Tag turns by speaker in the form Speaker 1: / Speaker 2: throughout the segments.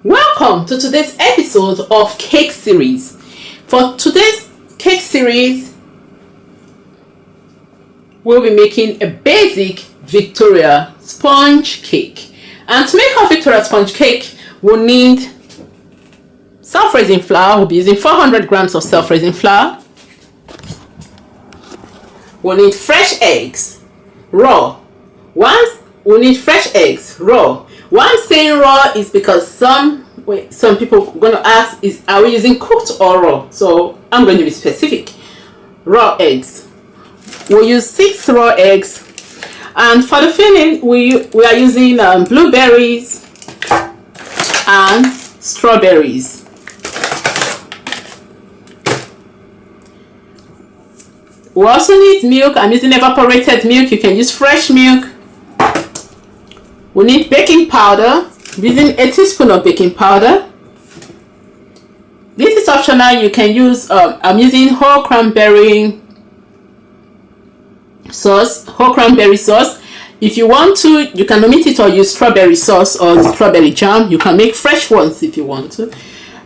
Speaker 1: Welcome to today's episode of Cake Series. For today's cake series, we'll be making a basic Victoria sponge cake. And to make our Victoria sponge cake, we'll need self-raising flour. We'll be using 400 grams of self-raising flour. We'll need fresh eggs, raw. We'll need fresh eggs, raw. Why I'm saying raw is because some people are going to ask, are we using cooked or raw? So I'm going to be specific. Raw eggs. We'll use 6 raw eggs. And for the filling, we are using blueberries and strawberries. We also need milk. I'm using evaporated milk. You can use fresh milk. We need baking powder. I'm using a teaspoon of baking powder. This is optional. You can use, I'm using whole cranberry sauce. If you want to, you can omit it or use strawberry sauce or strawberry jam. You can make fresh ones if you want to.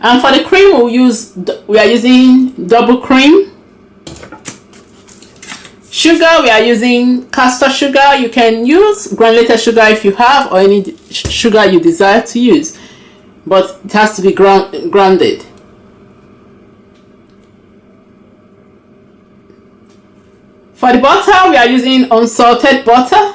Speaker 1: And for the cream, we are using double cream. Sugar, we are using castor sugar. You can use granulated sugar if you have, or any sugar you desire to use, but it has to be grounded. For the butter, we are using unsalted butter.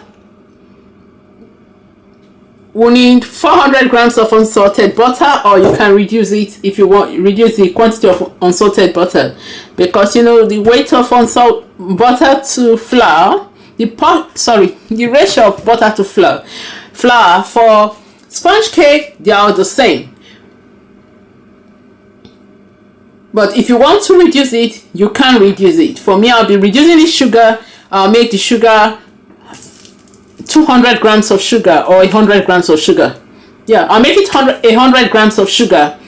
Speaker 1: We need 400 grams of unsalted butter, or you can reduce it if you want. Reduce the quantity of unsalted butter, because you know the weight of unsalted butter to flour, the ratio of butter to flour for sponge cake, they are the same. But if you want to reduce it, you can reduce it. For me, I'll be reducing the sugar. I'll make the sugar 200 grams of sugar or 100 grams of sugar. Yeah, I'll make it 100 grams of sugar,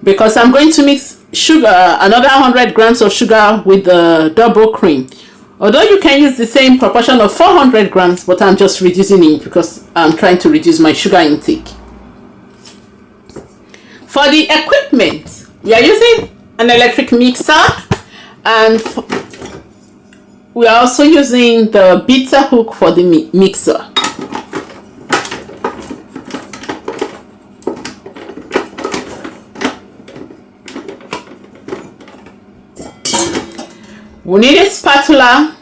Speaker 1: because I'm going to mix another 100 grams of sugar with the double cream. Although you can use the same proportion of 400 grams, but I'm just reducing it because I'm trying to reduce my sugar intake. For the equipment, we are using an electric mixer, and we are also using the beater hook for the mixer. We need a spatula.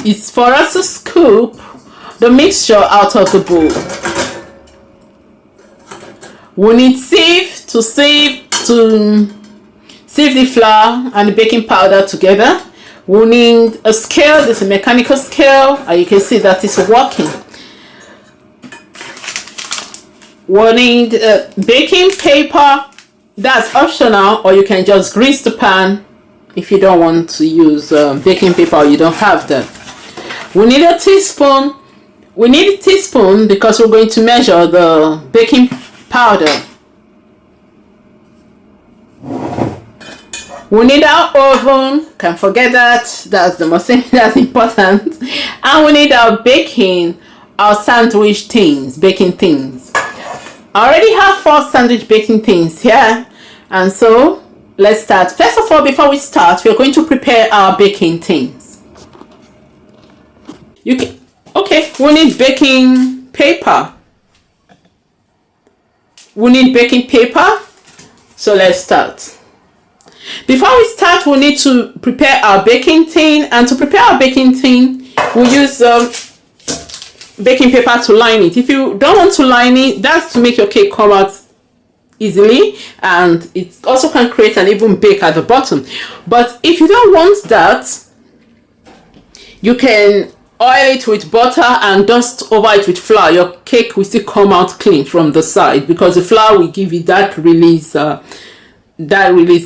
Speaker 1: It's for us to scoop the mixture out of the bowl. We need sieve to sieve the flour and the baking powder together. We need a scale. This is a mechanical scale, and you can see that it's working. We need baking paper. That's optional, or you can just grease the pan if you don't want to use baking paper, or you don't have that. We need a teaspoon. We need a teaspoon because we're going to measure the baking powder. We need our oven. Can't forget that. That's the most thing that's important. And we need our sandwich things, baking things. I already have 4 sandwich baking things here, and so let's start. First of all, before we start, we're going to prepare our baking things. We need baking paper. So let's start. Before we start, we need to prepare our baking tin, and to prepare our baking tin, we use baking paper to line it. If you don't want to line it, that's to make your cake come out easily, and it also can create an even bake at the bottom. But if you don't want that, you can oil it with butter and dust over it with flour. Your cake will still come out clean from the side, because the flour will give you that release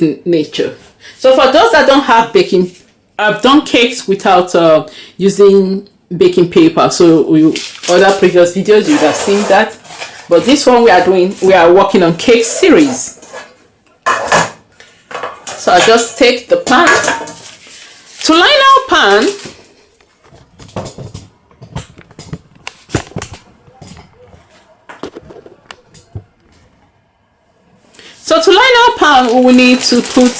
Speaker 1: in nature. So for those that don't have baking, I've done cakes without using baking paper, so other previous videos you would have seen that, but this one we are working on cake series. So I just take the pan. To line our pan, pan, we will need to put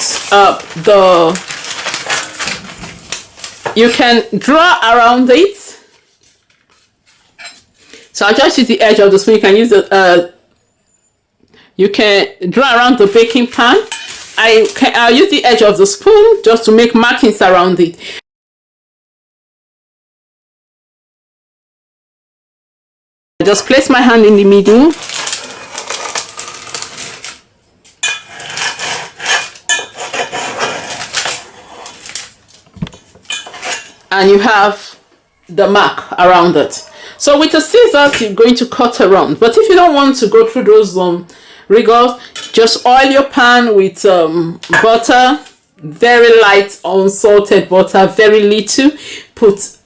Speaker 1: you can draw around it. So I'll just use the edge of the spoon. You can use you can draw around the baking pan. I'll use the edge of the spoon just to make markings around it. I just place my hand in the middle. And you have the mark around it. So with the scissors, you're going to cut around. But if you don't want to go through those rigors, just oil your pan with butter, very light unsalted butter, very little. Put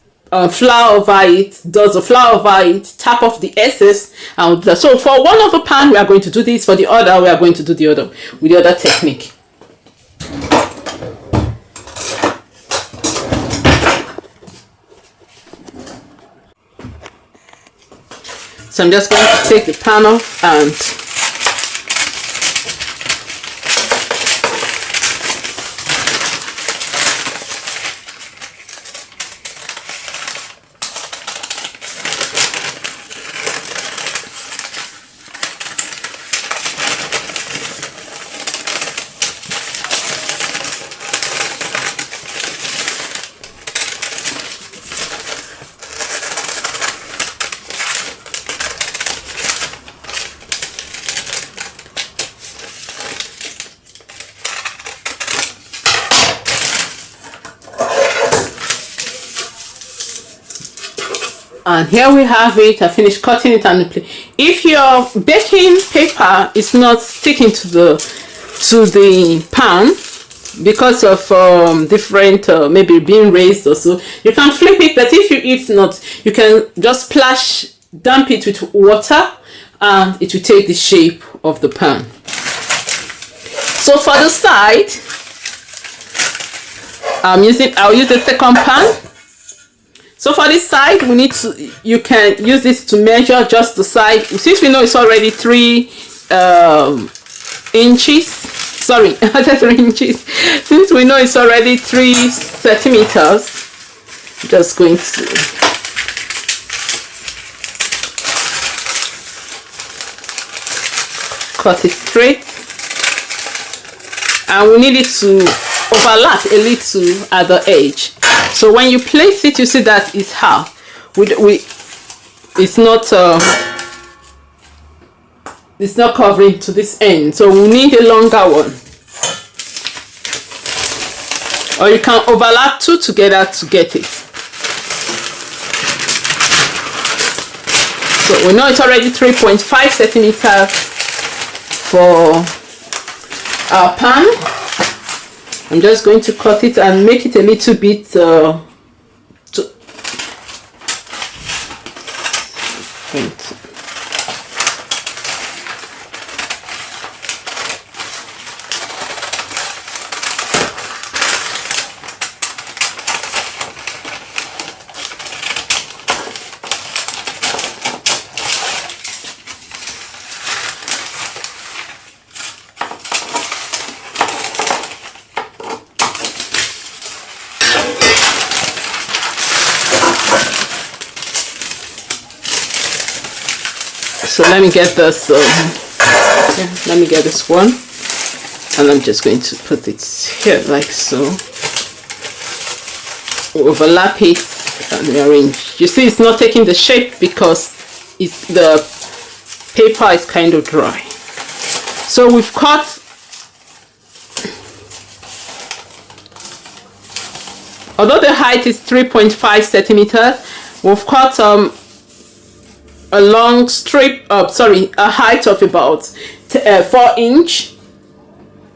Speaker 1: flour over it, does the flour over it, tap off the excess. So for one of the pan, we are going to do this. For the other, we are going to do the other with the other technique. So I'm just going to take the pan off and here we have it. I finished cutting it on the plate. If your baking paper is not sticking to the pan because of different maybe being raised or so, you can flip it. But if not, you can just damp it with water and it will take the shape of the pan. So for the side, I'll use the second pan. So for this side, you can use this to measure just the side. Since we know it's already 3 inches, sorry, 3 inches. Since we know it's already 3 centimeters, I'm just going to cut it straight. And we need it to overlap a little at the edge. So when you place it, you see that it's half. It's not covering to this end. So we need a longer one. Or you can overlap 2 together to get it. So we know it's already 3.5 centimeters for our pan. I'm just going to cut it and make it a little bit so let me get this let me get this one, and I'm just going to put it here like so, overlap it and rearrange. You see it's not taking the shape because the paper is kind of dry. So we've cut although the height is 3.5 centimeters, we've cut a long strip of a height of about 4 inch,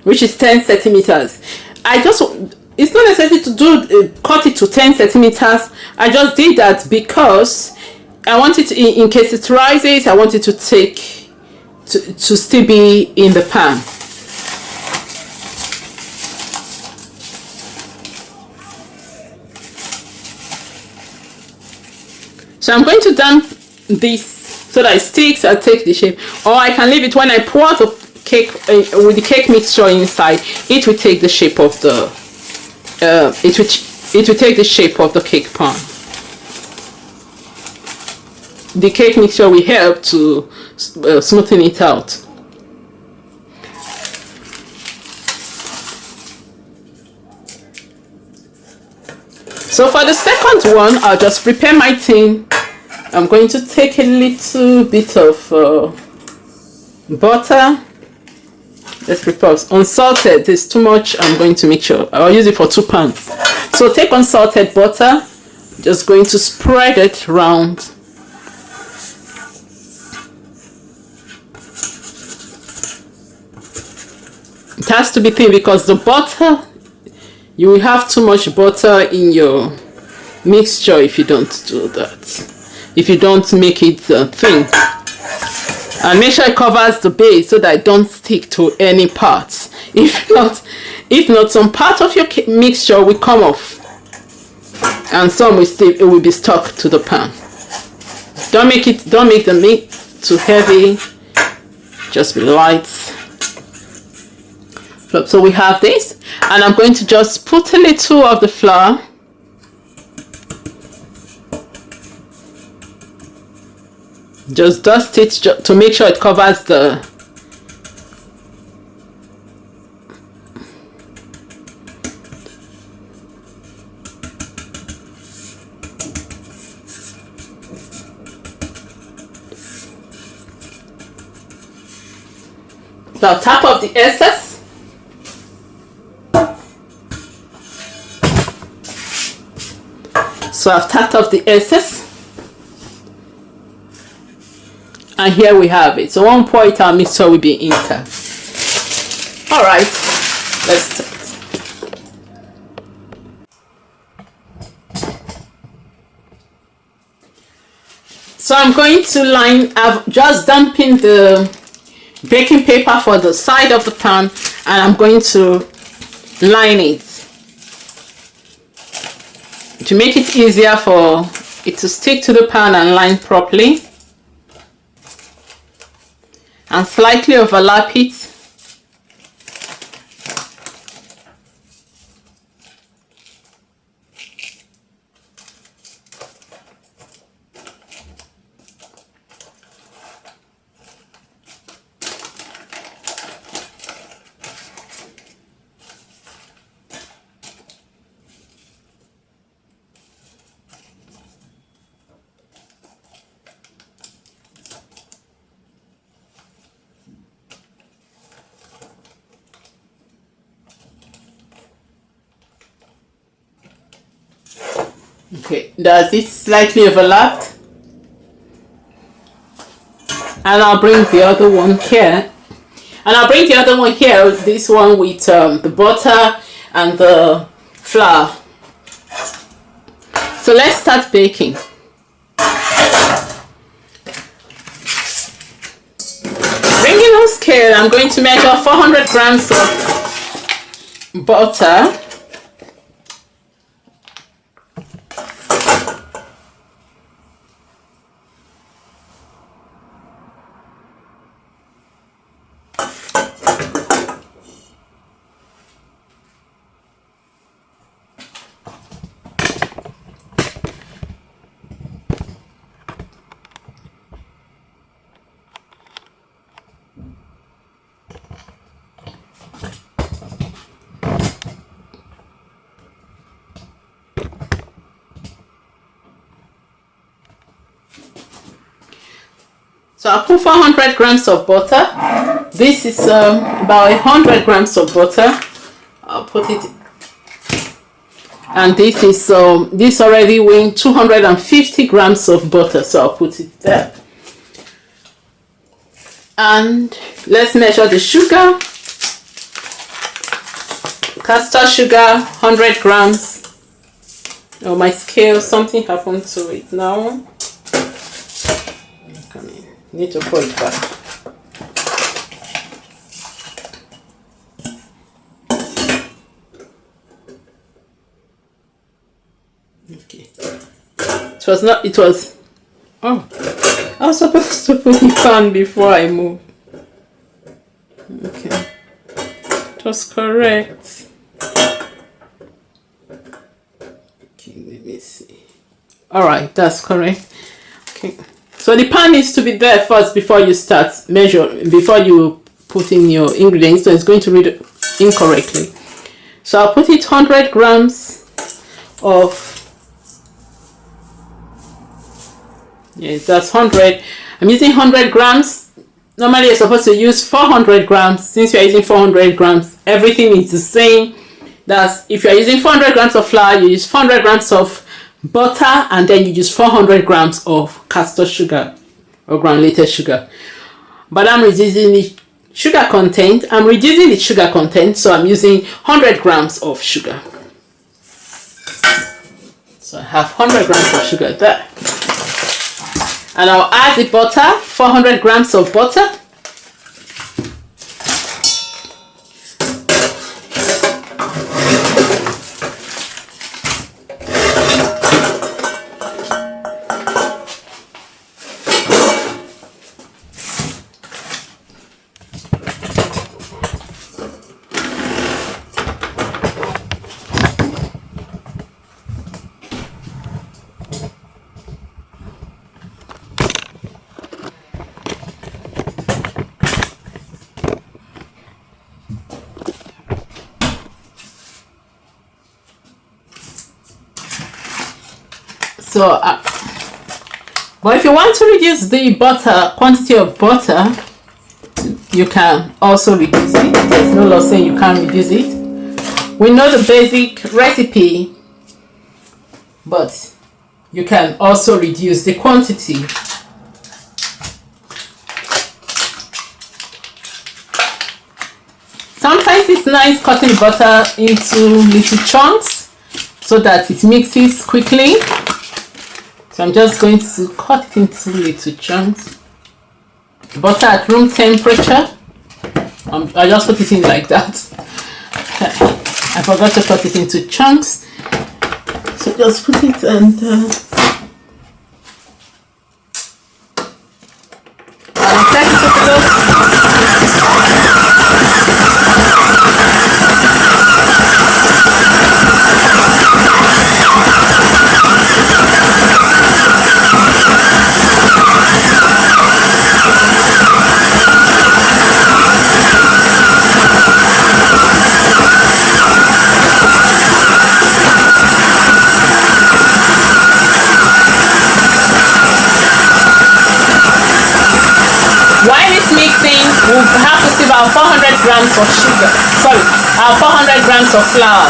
Speaker 1: which is 10 centimeters. It's not necessary to cut it to 10 centimeters. I just did that because I want it in case it rises, I want it to still be in the pan. So I'm going to damp this so that it sticks. I'll take the shape, or I can leave it when I pour the cake with the cake mixture inside, it will take the shape of the it will take the shape of the cake pan. The cake mixture will help to smoothen it out. So for the second one, I'll just prepare my tin. I'm going to take a little bit of butter. Let's prepare unsalted. There's too much. I'm going to make sure I'll use it for 2 pans. So take unsalted butter. Just going to spread it around. It has to be thin because the butter, you will have too much butter in your mixture if you don't do that. If you don't make it thin. And make sure it covers the base so that it don't stick to any parts. If not, some part of your mixture will come off. And some will still, it will be stuck to the pan. Don't make the meat too heavy. Just be light. So we have this, and I'm going to just put a little of the flour. Just dust it to make sure it covers the now tap off the excess. So I've tapped off the excess. And here we have it. So 1 point our mixture will be intact. Alright, let's start. So I'm going to line, I've just dumping the baking paper for the side of the pan, and I'm going to line it to make it easier for it to stick to the pan and line properly, and slightly overlap it. Okay, does it slightly overlapped? And I'll bring the other one here. This one with the butter and the flour. So let's start baking. Bringing on scale, I'm going to measure 400 grams of butter. So I'll put 400 grams of butter. This is about 100 grams of butter. I'll put it, and this is this already weighing 250 grams of butter. So I'll put it there. And let's measure the sugar. Castor sugar, 100 grams. Oh, my scale, something happened to it now. Come in. Need to pull it back. Okay. Oh, I was supposed to put it on before I move. Okay, just correct. Okay, let me see. All right, that's correct. Okay, so the pan needs to be there first before you start before you put in your ingredients, so it's going to read incorrectly. So I'll put it 100 grams of, yes, that's 100. I'm using 100 grams. Normally you're supposed to use 400 grams. Since you're using 400 grams, everything is the same. That's if you're using 400 grams of flour, you use 400 grams of butter, and then you use 400 grams of castor sugar or granulated sugar. But I'm reducing the sugar content. So I'm using 100 grams of sugar. So I have 100 grams of sugar there. And I'll add the butter, 400 grams of butter. So, but if you want to reduce the quantity of butter, you can also reduce it. There's no law saying you can't reduce it. We know the basic recipe, but you can also reduce the quantity. Sometimes it's nice cutting butter into little chunks so that it mixes quickly. So I'm just going to cut it into little chunks. Butter at room temperature. I just put it in like that. I forgot to cut it into chunks. So just put it and set it to we'll have to sieve our 400 grams of sugar. Sorry, our 400 grams of flour.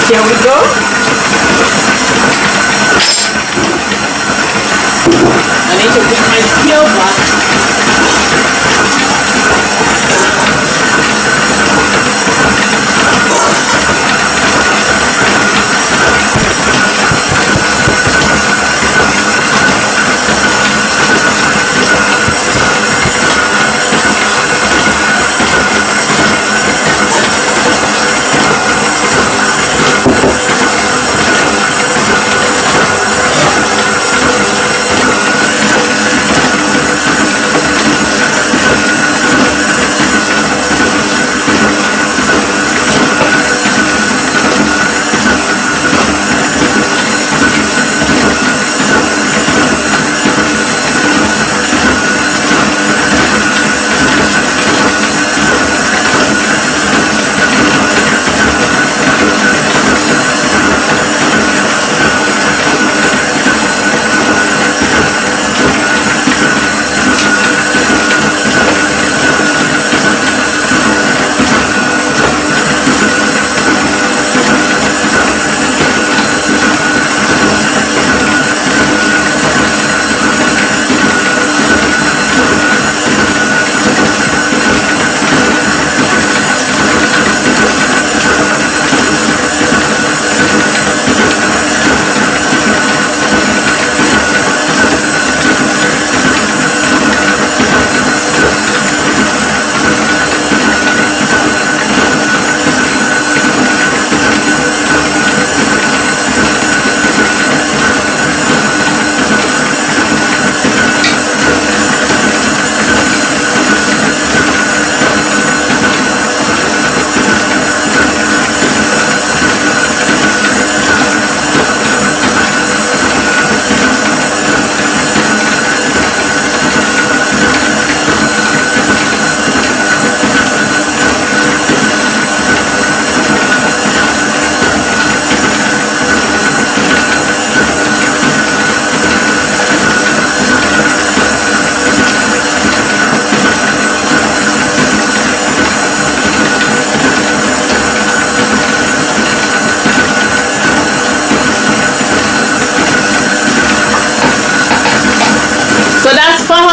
Speaker 1: Here we go. I need to bring my scale back.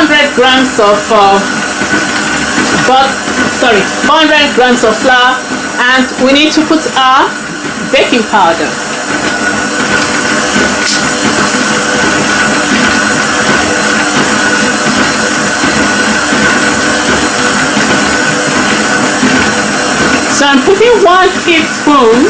Speaker 1: 400 grams of 400 grams of flour, and we need to put our baking powder. So I'm putting 1 teaspoon.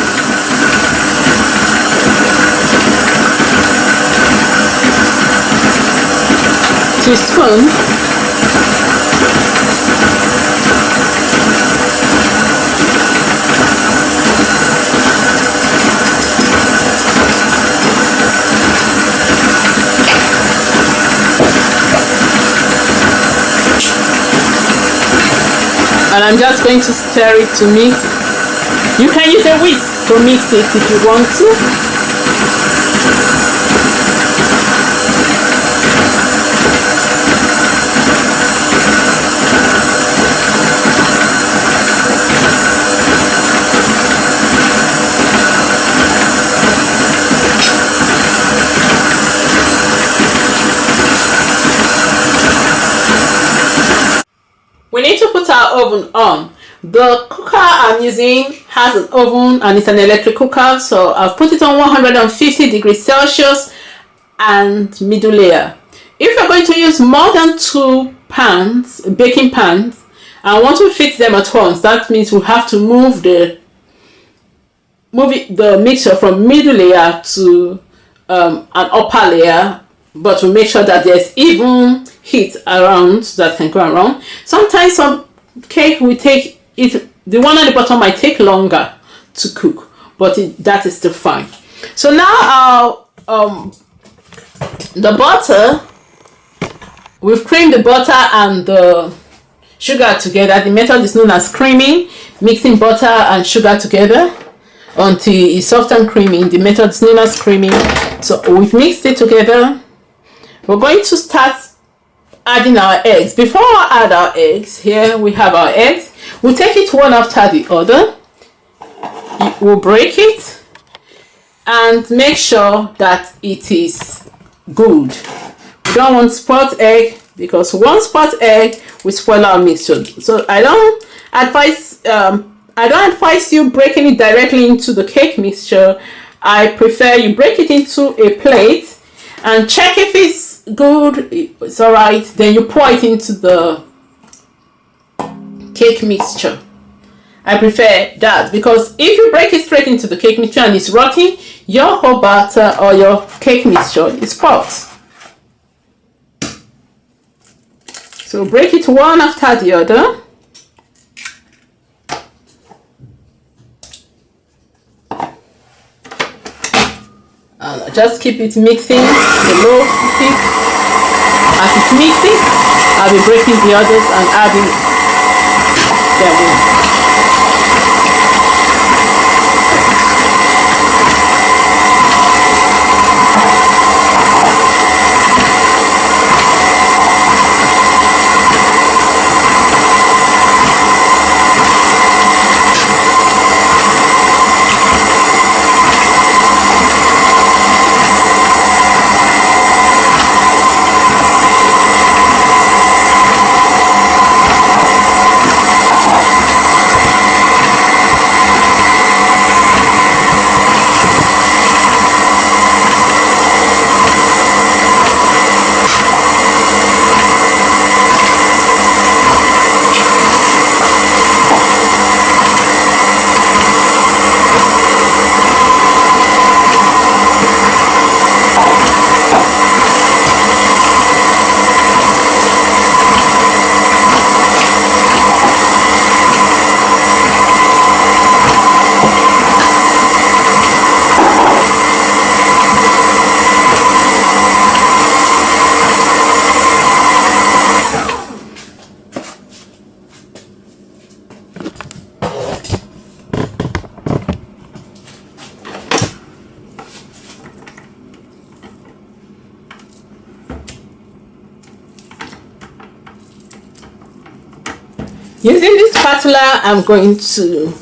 Speaker 1: And I'm just going to stir it to mix. You can use a whisk to mix it if you want to. We need to put our oven on. The cooker I'm using has an oven and it's an electric cooker, so I've put it on 150 degrees Celsius and middle layer. If you're going to use more than 2 pans, baking pans, and want to fit them at once, that means we have to move the mixture from middle layer to an upper layer, but we make sure that there's even heat around that can go around. Sometimes some cake will take it, the one at the bottom might take longer to cook, but that is still fine. So now our the butter, we've creamed the butter and the sugar together. The method is known as creaming, mixing butter and sugar together until it's soft and creamy. The method is known as creaming. So we've mixed it together. We're going to start adding our eggs. Before I add our eggs, here we have our eggs. We'll take it one after the other. We'll break it and make sure that it is good. We don't want spoiled egg, because one spoiled egg will spoil our mixture. So I don't advise you breaking it directly into the cake mixture. I prefer you break it into a plate and check if it's good, it's all right, then you pour it into the cake mixture. I prefer that, because if you break it straight into the cake mixture and it's rotting, your whole batter or your cake mixture is spoiled. So break it one after the other. Just keep it mixing the low heat. As it mixes, I'll be breaking the others and adding them in. Using this spatula, I'm going to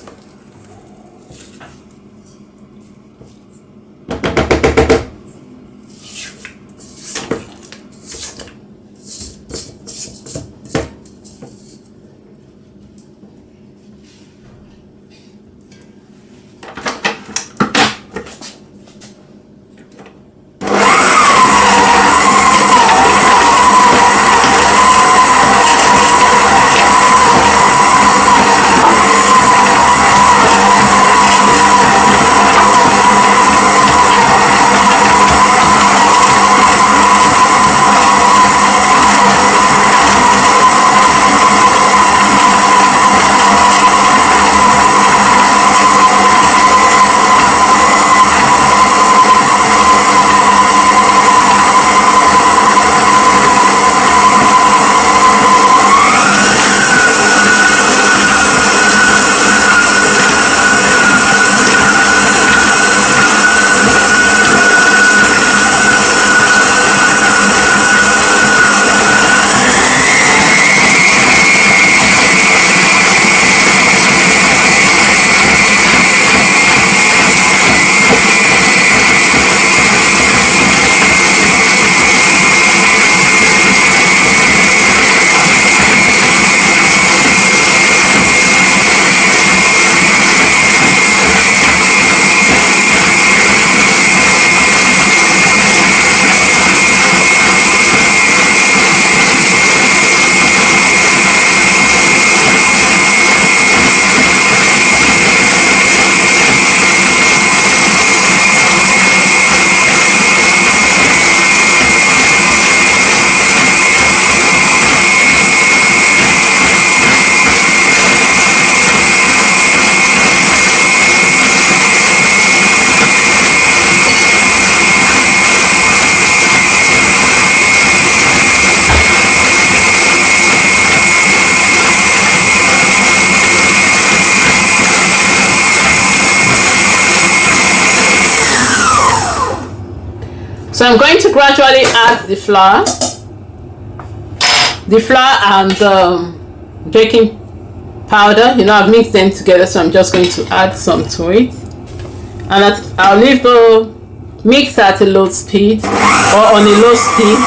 Speaker 1: I'm going to gradually add the flour and baking powder. You know, I've mixed them together, so I'm just going to add some to it, and I'll leave the mixer at a low speed or on a low speed.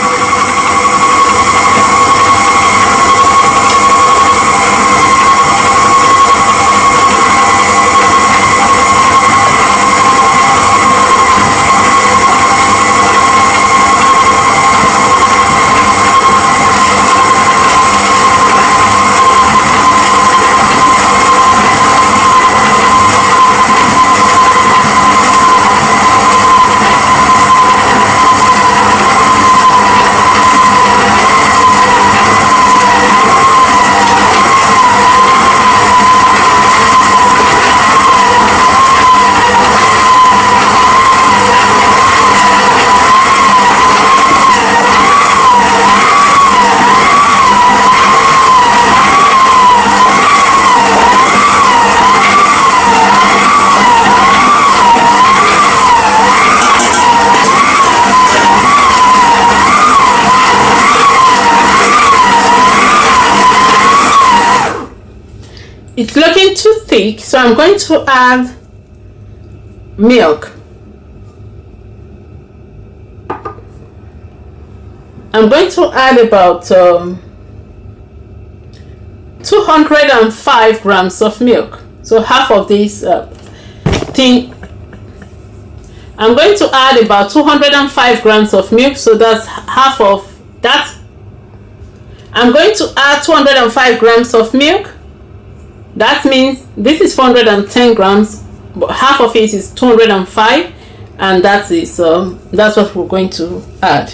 Speaker 1: It's looking too thick, so I'm going to add milk. I'm going to add about 205 grams of milk. So half of this thing, I'm going to add about 205 grams of milk. So that's half of that. I'm going to add 205 grams of milk. That means this is 410 grams, but half of it is 205, and that's what we're going to add.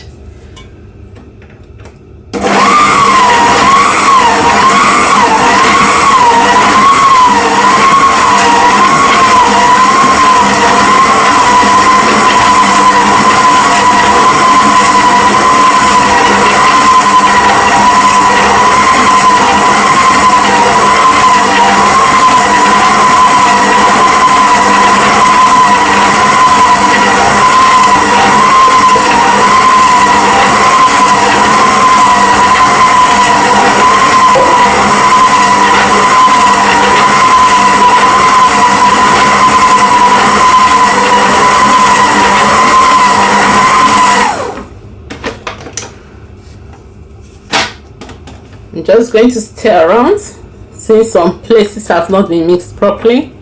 Speaker 1: I'm just going to stir around since some places have not been mixed properly,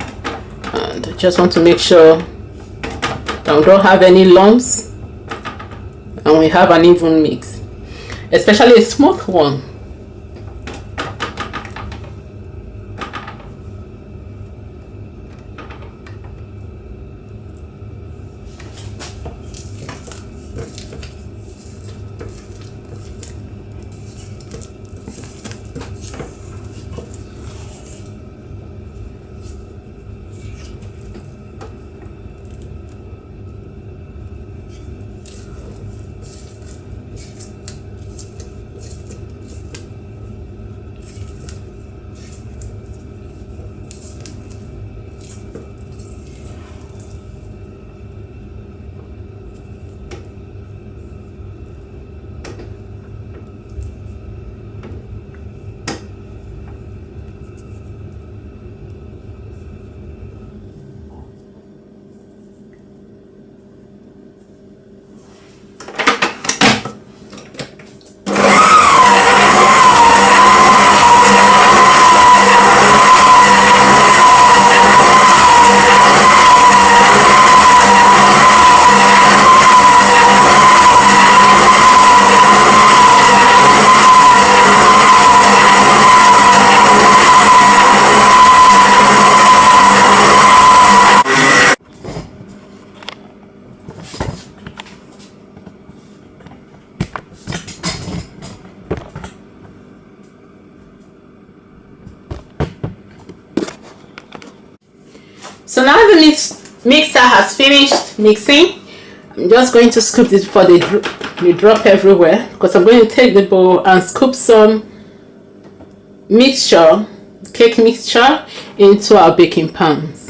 Speaker 1: and I just want to make sure that we don't have any lumps and we have an even mix, especially a smooth one. So now the mixer has finished mixing. I'm just going to scoop this before they drop everywhere, because I'm going to take the bowl and scoop some mixture, cake mixture, into our baking pans.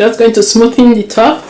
Speaker 1: Just going to smoothen the top.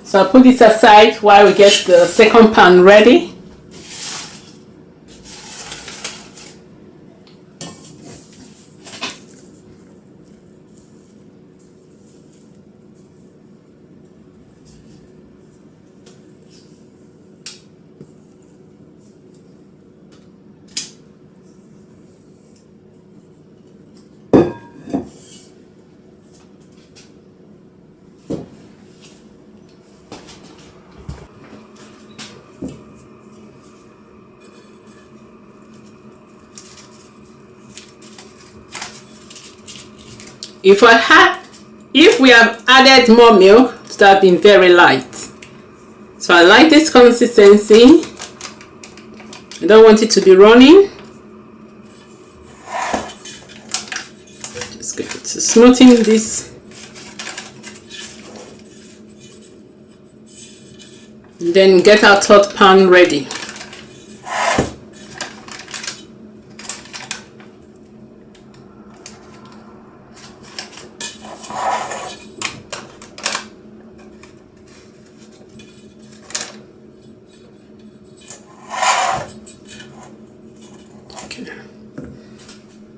Speaker 1: So I'll put this aside while we get the second pan ready. If we have added more milk, it would have been very light. So I like this consistency. I don't want it to be running. Just going to smoothen this. And then get our third pan ready.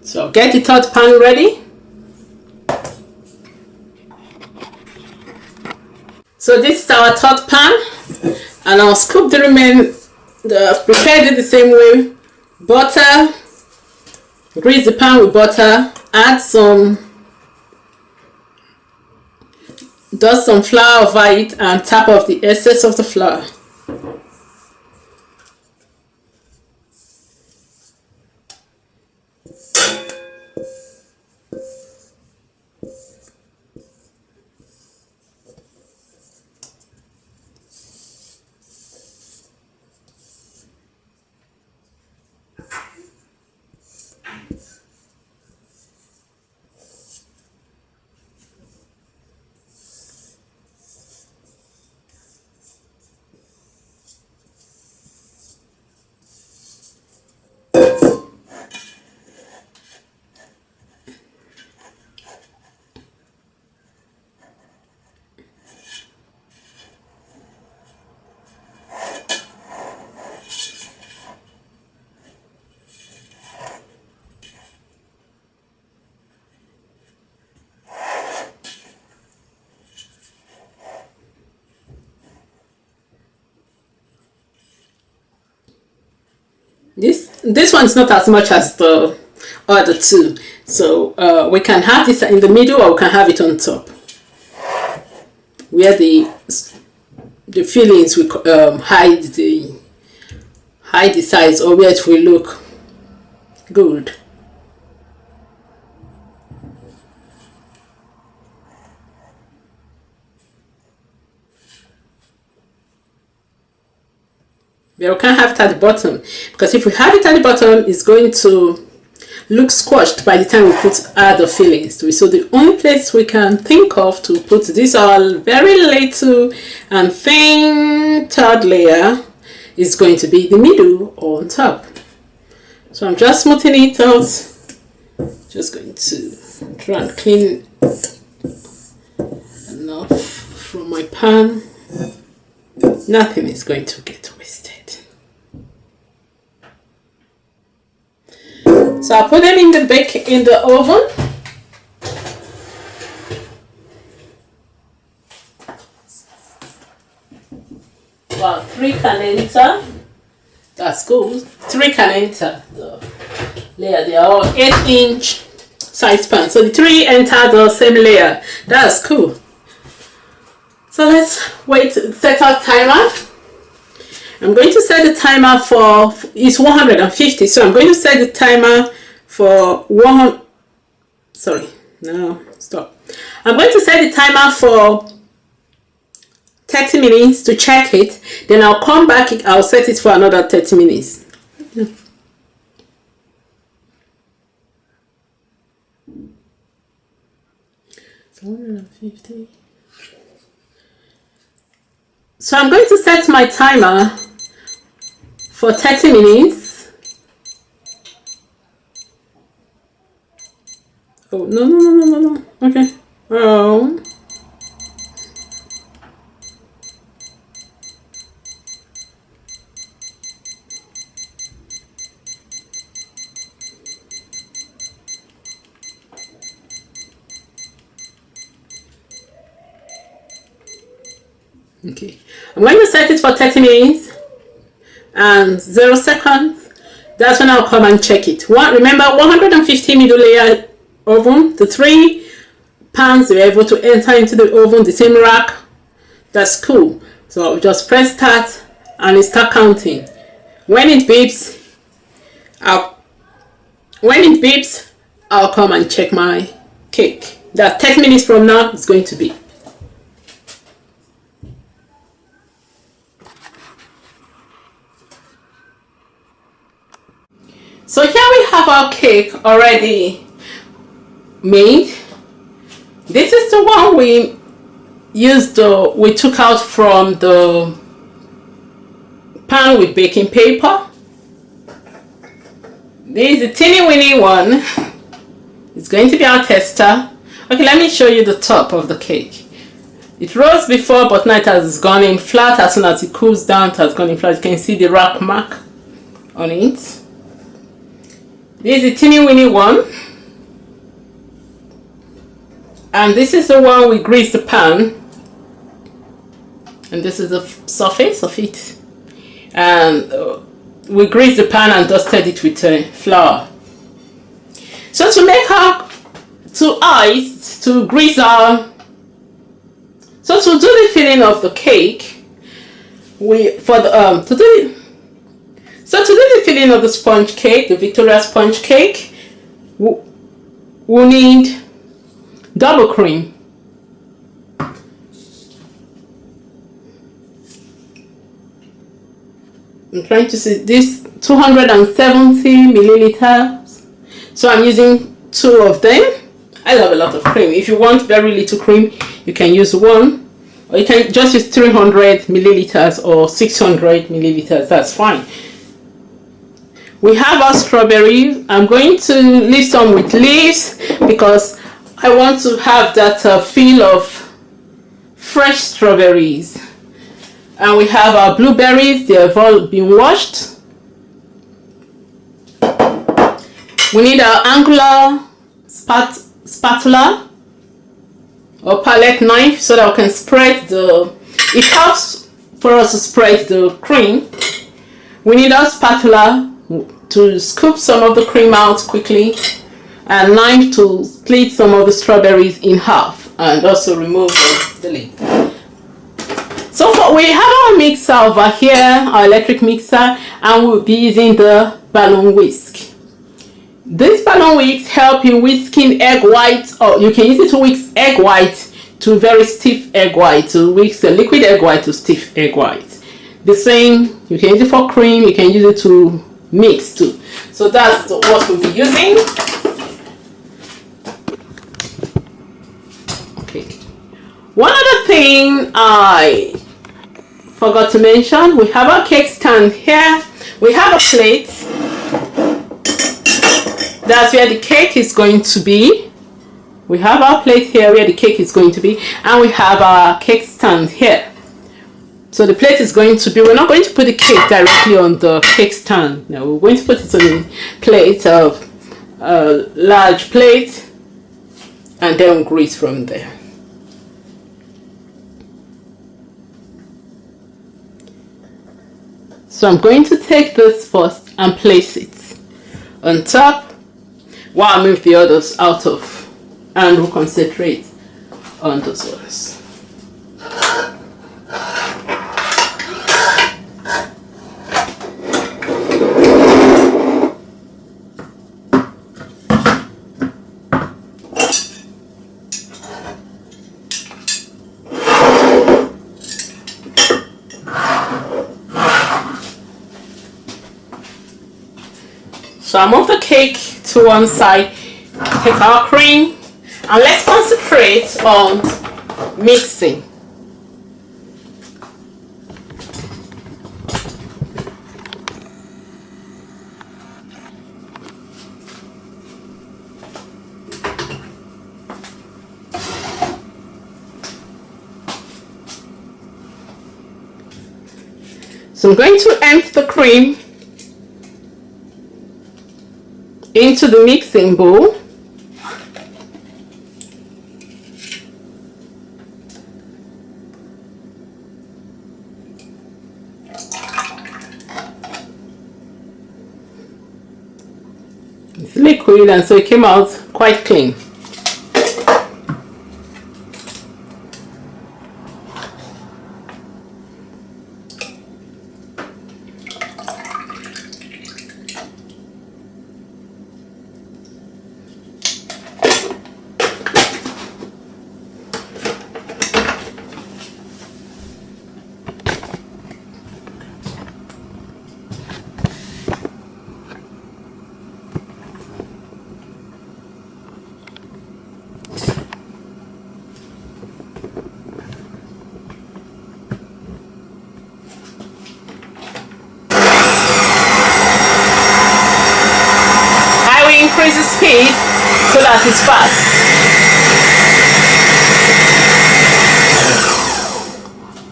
Speaker 1: So get the third pan ready. So this is our third pan, and I'll scoop the prepared it the same way. Butter, grease the pan with butter, dust some flour over it and tap off the excess of the flour. This one's not as much as the other two, so we can have this in the middle or we can have it on top, where the fillings will hide the sides, or where it will look good. But we can't have it at the bottom, because if we have it at the bottom, it's going to look squashed by the time we put other fillings to it. So the only place we can think of to put this all very little and thin third layer is going to be the middle or on top. So I'm just smoothing it out. Just going to try and clean enough from my pan. Nothing is going to get wasted. So I'll put them in the oven. Wow, 3 can enter. That's cool. 3 can enter the layer. They are all 8-inch size pan. So the 3 enter the same layer. That's cool. So let's wait, set our timer. I'm going to set the timer for, it's 150. So I'm going to set the timer for 100. Sorry, no, stop. I'm going to set the timer for 30 minutes to check it. Then I'll come back, I'll set it for another 30 minutes. So 150. So I'm going to set my timer for 30 minutes. Oh, no. Okay. Oh. Okay, I'm going to set it for 30 minutes and 0 seconds. That's when I'll come and check it. Remember, 150 middle layer oven. The 3 pans were able to enter into the oven, the same rack. That's cool. So I'll just press start and it start counting. When it beeps, I'll come and check my cake. That 10 minutes from now it's going to be. So here we have our cake already made. This is the one we took out from the pan with baking paper. This is the teeny weeny one. It's going to be our tester. Okay, let me show you the top of the cake. It rose before, but now it has gone in flat. As soon as it cools down, it has gone in flat. You can see the rack mark on it. This is the teeny weeny one, and this is the one we greased the pan, and this is the surface of it, and we greased the pan and dusted it with flour. So to make to grease our, so to do the filling of the cake, So to do the filling of the sponge cake, the Victoria sponge cake, we'll need double cream. I'm trying to see this 270 milliliters. So I'm using 2 of them. I love a lot of cream. If you want very little cream, you can use 1. Or you can just use 300 milliliters or 600 milliliters. That's fine. We have our strawberries. I'm going to leave some with leaves because I want to have that feel of fresh strawberries. And we have our blueberries. They have all been washed. We need our angular spatula or palette knife so that we can spread it helps for us to spread the cream. We need our spatula to scoop some of the cream out quickly, and knife to split some of the strawberries in half and also remove the lid. So we have our mixer over here, our electric mixer, and we'll be using the balloon whisk. This balloon whisk helps in whisking egg white, or you can use it to whisk egg white to very stiff egg white, to whisk a liquid egg white to stiff egg white. The same, you can use it for cream, you can use it to mix too. So that's what we'll be using. Okay. One other thing I forgot to mention, we have our cake stand here. We have a plate. That's where the cake is going to be. We have our plate here where the cake is going to be, and we have our cake stand here. So the plate is going to be, we're not going to put the cake directly on the cake stand. No, we're going to put it on a plate of a large plate, and then we'll grease from there. So I'm going to take this first and place it on top while I move the others out of, and we'll concentrate on those ones. So I move the cake to one side, take our cream, and let's concentrate on mixing. So I'm going to empty the cream into the mixing bowl. It's liquid, and so it came out quite clean. Increase the speed so that it's fast.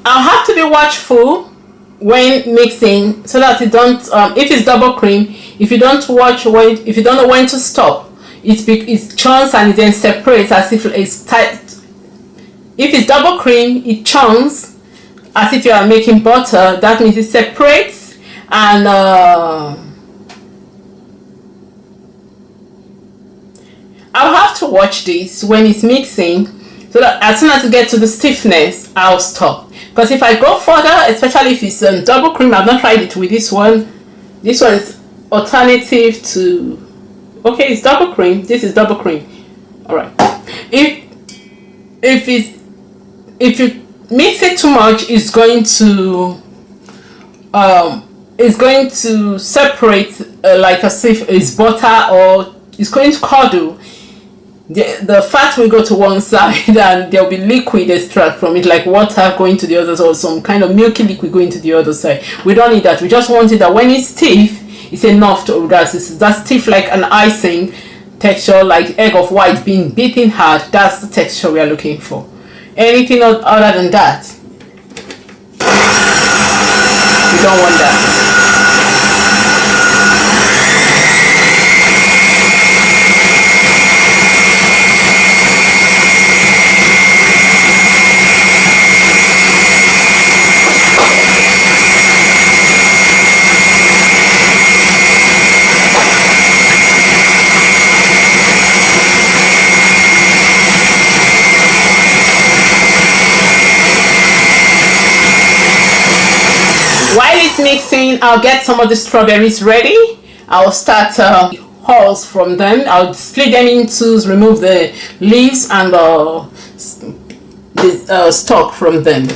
Speaker 1: I'll have to be watchful when mixing so that you don't, if it's double cream, if you don't if you don't know when to stop, it churns and it then separates as if it's tight. If it's double cream, it churns as if you are making butter. That means it separates, and I'll have to watch this when it's mixing so that as soon as you get to the stiffness, I'll stop. Because if I go further, especially if it's double cream, I've not tried it with this one. This one is alternative to, okay, it's double cream. This is double cream. All right. If you mix it too much, it's going to separate like as if it's butter, or it's going to curdle. The fat will go to one side and there'll be liquid extract from it, like water going to the other side, or some kind of milky liquid going to the other side. We don't need that. We just want it that when it's stiff, it's enough to that's stiff, like an icing texture, like egg of white being beaten hard. That's the texture we are looking for. Anything other than that, we don't want that. While it's mixing, I'll get some of the strawberries ready. I'll start hulls from them. I'll split them into, remove the leaves and the stalk from them.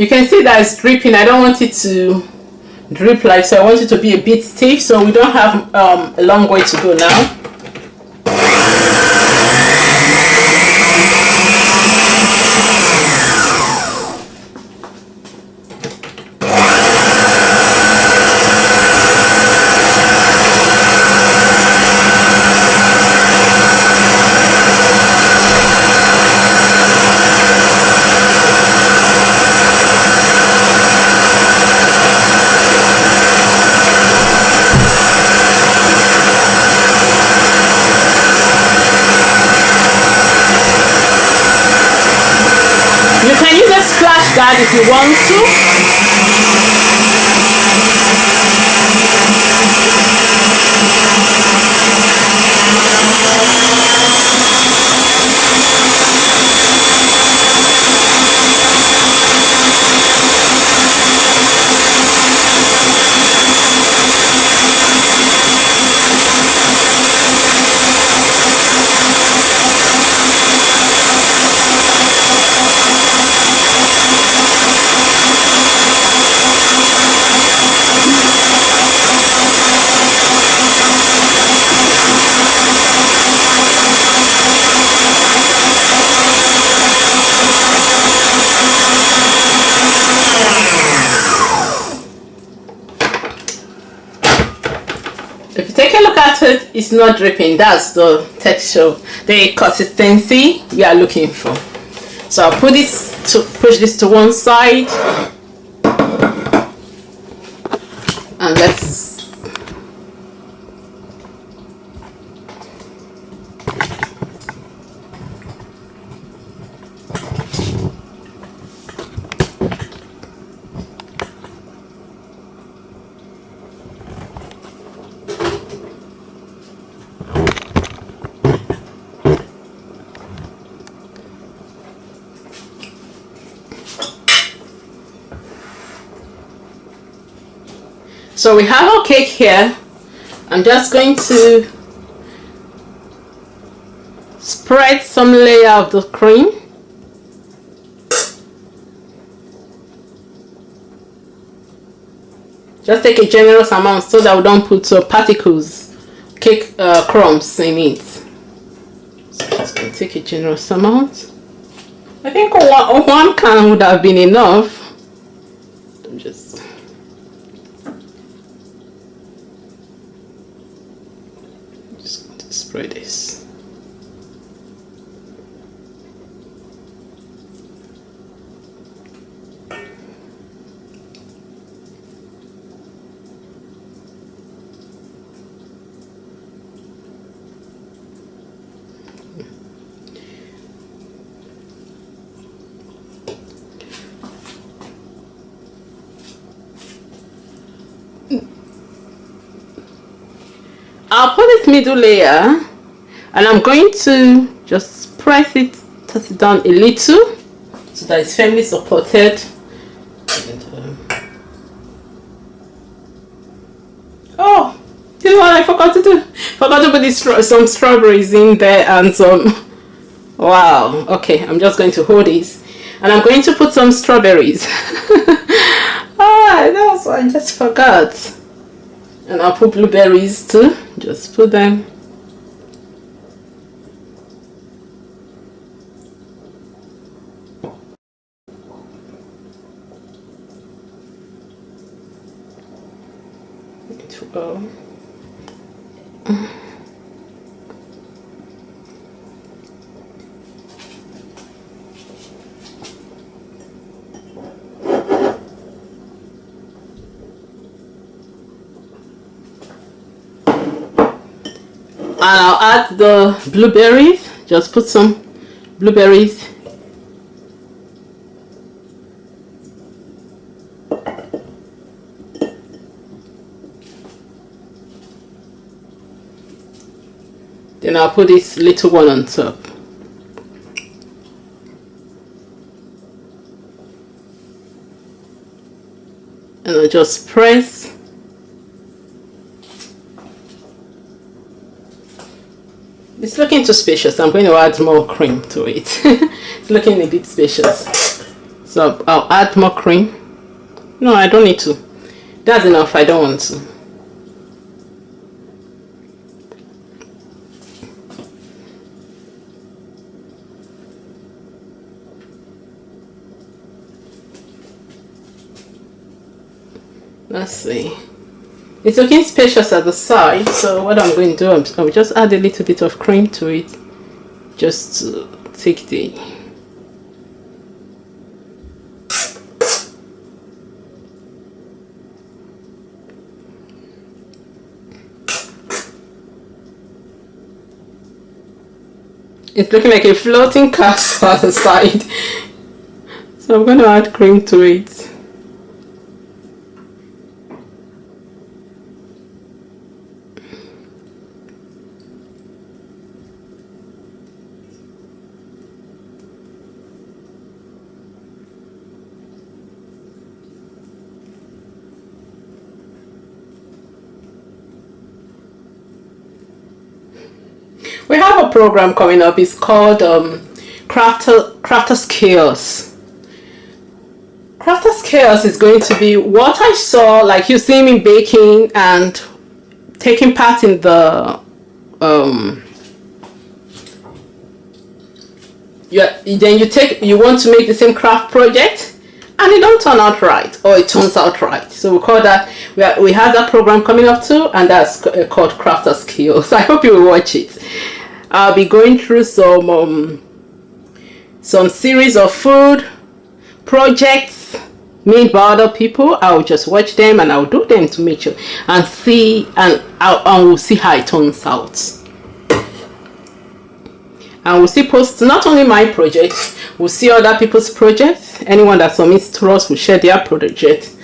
Speaker 1: You can see that it's dripping. I don't want it to drip like so. I want it to be a bit stiff, so we don't have a long way to go now. You can use a splash guard if you want to. If you take a look at it, it's not dripping. That's the texture, the consistency we are looking for. So I'll push this to one side, and let's So we have our cake here. I'm just going to spread some layer of the cream. Just take a generous amount so that we don't put particles, cake crumbs in it. So I'm just going to take a generous amount. I think one can would have been enough. Just going to spray this. I'll put this middle layer and I'm going to just press it, toss it down a little so that it's firmly supported. Oh, you know what I forgot to do? Forgot to put some strawberries in there and some. Wow. Okay, I'm just going to hold this and I'm going to put some strawberries. That was what I just forgot. And I'll put blueberries too. Just put them. To go. And I'll add the blueberries. Just put some blueberries. Then I'll put this little one on top. And I'll just press. It's looking too spacious. I'm going to add more cream to it. It's looking a bit spacious. So I'll add more cream. No, I don't need to. That's enough. I don't want to. Let's see. It's looking spacious at the side, so what I'm going to do, I'll just add a little bit of cream to it, just to take the it's looking like a floating castle at the side. So I'm going to add cream to it. We have a program coming up. It's called Crafter Skills. Crafter Skills is going to be what I saw, like you see me baking and taking part in the then you want to make the same craft project and it don't turn out right, or it turns out right. So we call that, we have that program coming up too, and that's called Crafter Skills. I hope you will watch it. I'll be going through some series of food projects made by other people. I'll just watch them and I'll do them to make sure and see, and we'll see how it turns out. And we'll see post not only my project, we'll see other people's projects. Anyone that submits to us will share their project,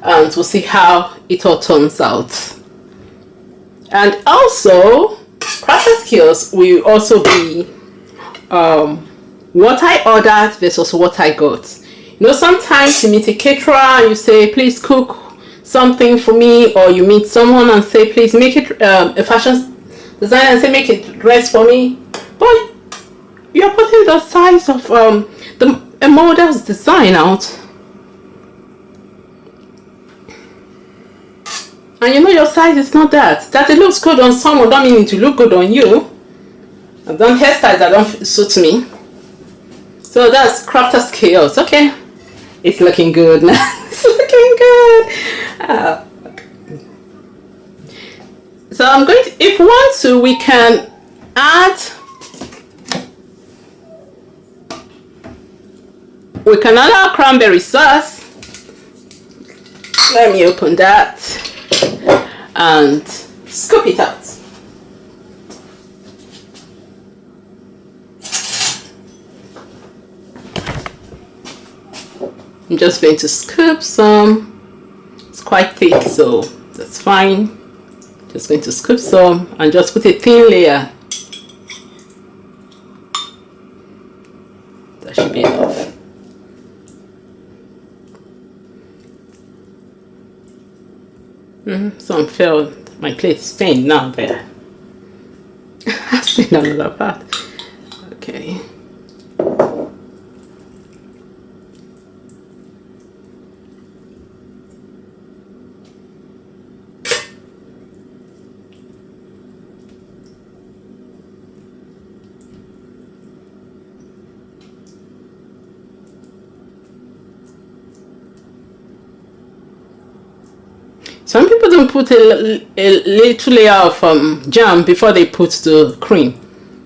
Speaker 1: and we'll see how it all turns out. And also, Crafter Skills will also be what I ordered versus what I got. You know, sometimes you meet a caterer and you say, please cook something for me, or you meet someone and say, please make it a fashion designer and say, make it dress for me. But you're putting the size of a model's design out, and you know your size is not that it looks good on someone don't mean it to look good on you. I've done hairstyles that don't suit me. So that's Crafter Skills. Okay, it's looking good now. It's looking good. So I'm going to, if we want to, we can add our cranberry sauce. Let me open that and scoop it out. I'm just going to scoop some. It's quite thick, so that's fine. Just going to scoop some and just put a thin layer. That should be enough. Some fell. My plate is stained now there. I stained another part. Okay. Some people don't put a little layer of jam before they put the cream,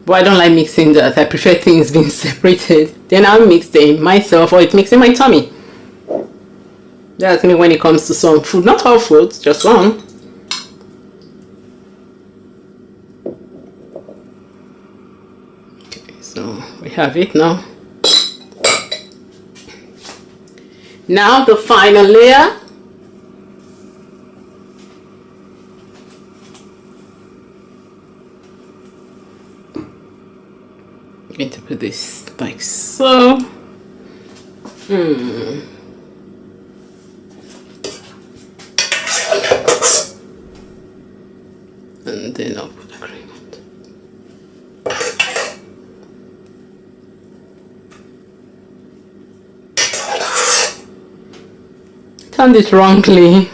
Speaker 1: but I don't like mixing that. I prefer things being separated. Then I'll mix them myself, or it makes in my tummy. That's me when it comes to some food. Not all food, just one. Okay, so we have it now. Now the final layer. I'm going to put this like so. And then I'll put the cream on. turned it wrongly.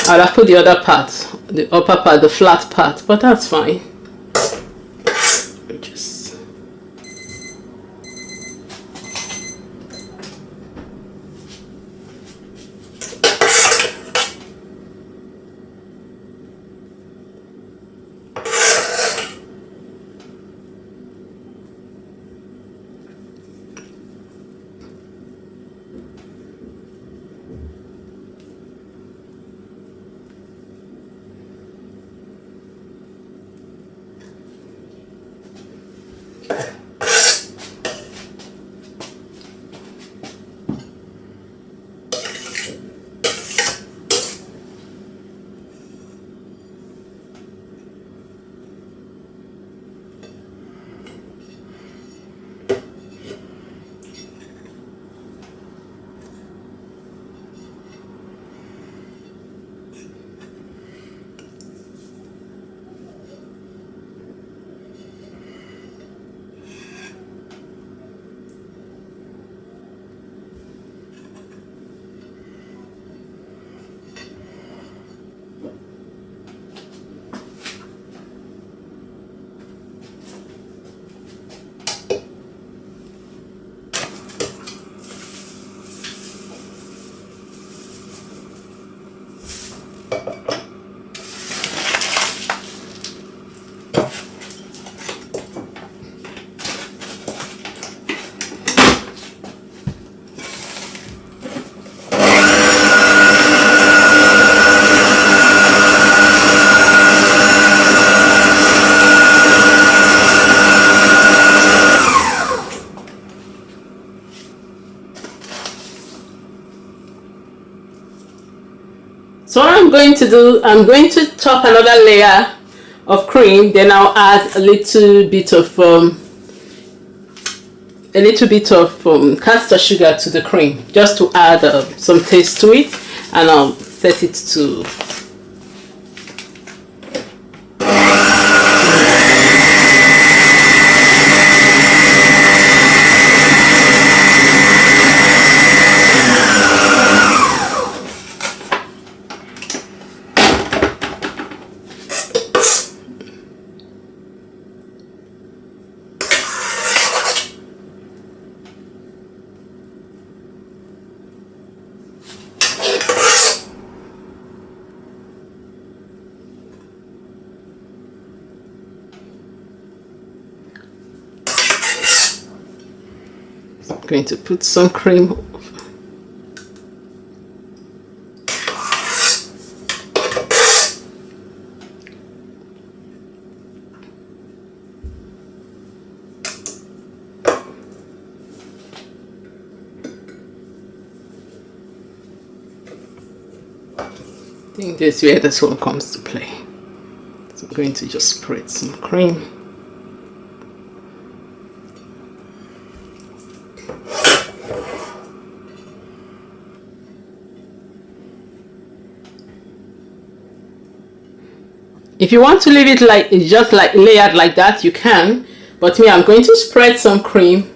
Speaker 1: I'll have put the other part, the upper part, the flat part, but that's fine. Just so what I'm going to do, I'm going to top another layer of cream, then I'll add a little bit of caster sugar to the cream, just to add some taste to it, and I'll set it to going to put some cream. I think this is where this one comes to play. So I'm going to just spread some cream. If you want to leave it like it's just like layered like that, you can, but me, I'm going to spread some cream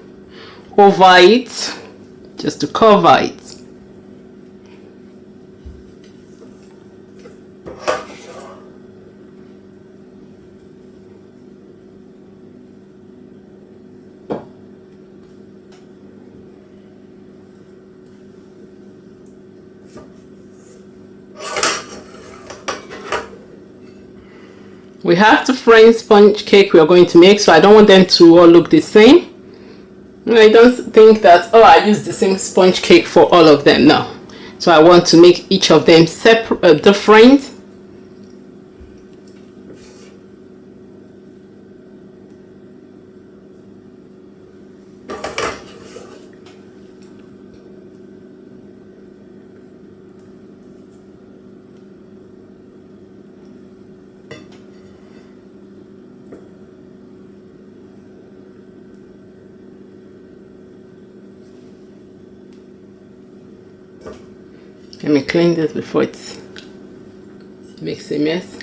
Speaker 1: over it just to cover it. We have the French sponge cake we are going to make, so I don't want them to all look the same. I don't think that, oh, I use the same sponge cake for all of them. No. So I want to make each of them separate, different. Let me clean this before it makes a mess.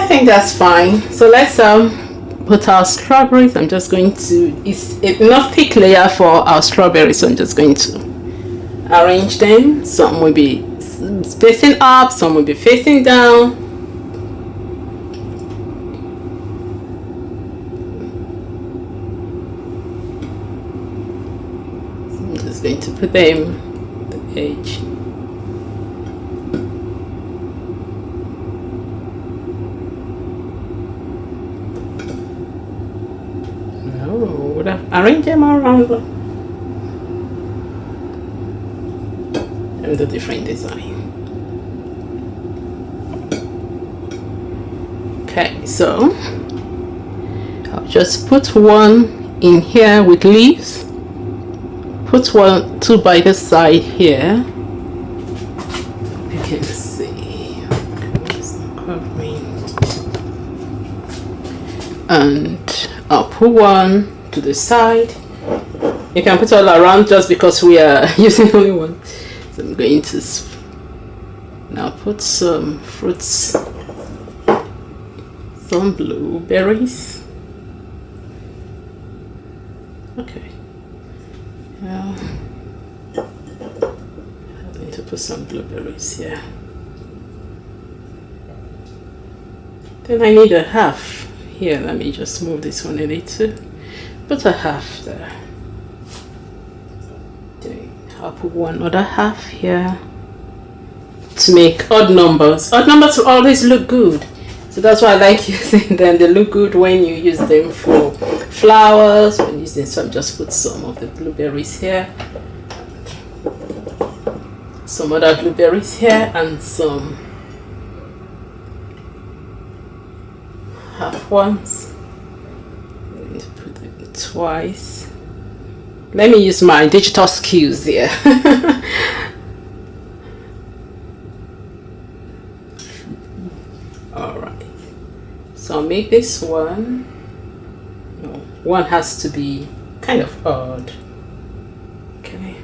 Speaker 1: think that's fine. So let's put our strawberries. I'm just going to, it's enough thick layer for our strawberries, so I'm just going to arrange them. Some will be facing up, some will be facing down. So I'm just going to put them on the edge. Arrange them around and the different design. Okay, so I'll just put one in here with leaves, put two by the side here. You can see, and I'll put one to the side. You can put all around just because we are using only one. So I'm going to now put some fruits, some blueberries. Okay. Now I'm going to put some blueberries here. Then I need a half. Here, let me just move this one a little. Put a half there. Okay, I'll put one other half here to make odd numbers. Odd numbers will always look good. So that's why I like using them. They look good when you use them for flowers. When using some, just put some of the blueberries here. Some other blueberries here and some half ones. I'm going to put it twice. Let me use my digital skills here. Alright, so I'll make this one. No, one has to be kind of odd. Okay,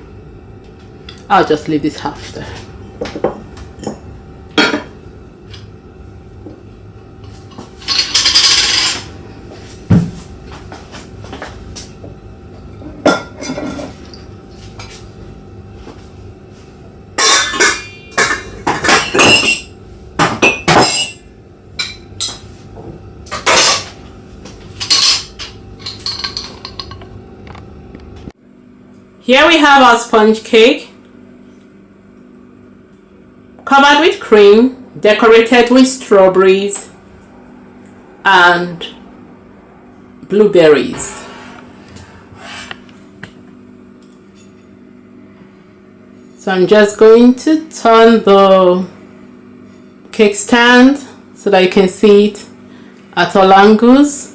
Speaker 1: I'll just leave this half there. Here we have our sponge cake, covered with cream, decorated with strawberries and blueberries. So I'm just going to turn the cake stand so that you can see it at all angles.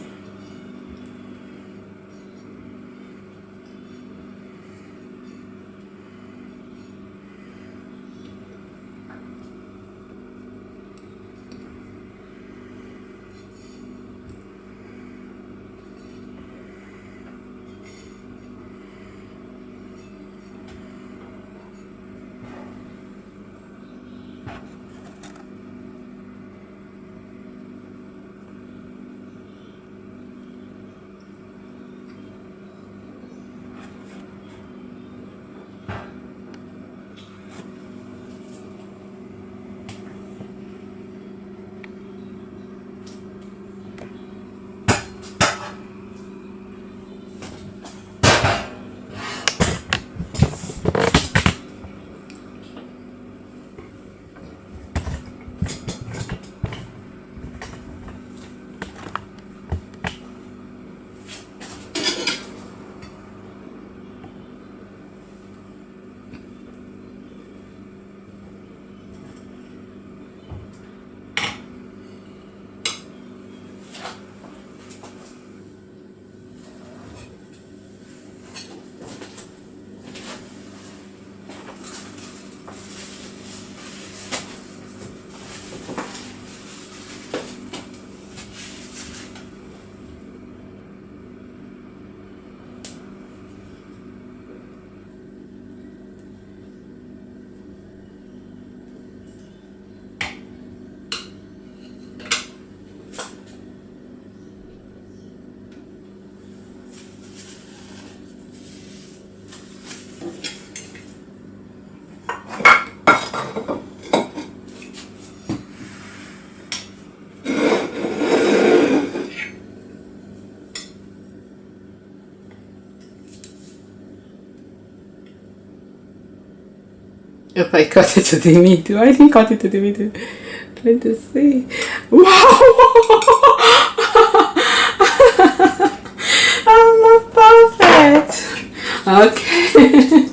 Speaker 1: If I cut it to the middle, I didn't cut it to the middle. Let us see. Wow! I'm not perfect. Okay.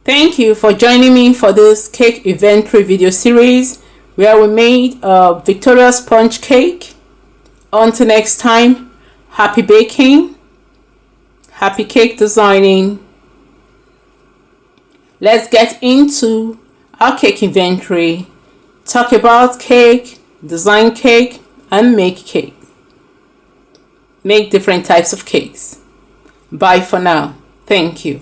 Speaker 1: Thank you for joining me for this cake inventory video series where we made a Victoria sponge cake. Until next time, happy baking, happy cake designing. Let's get into our cake inventory, talk about cake, design cake, and make cake. Make different types of cakes. Bye for now. Thank you.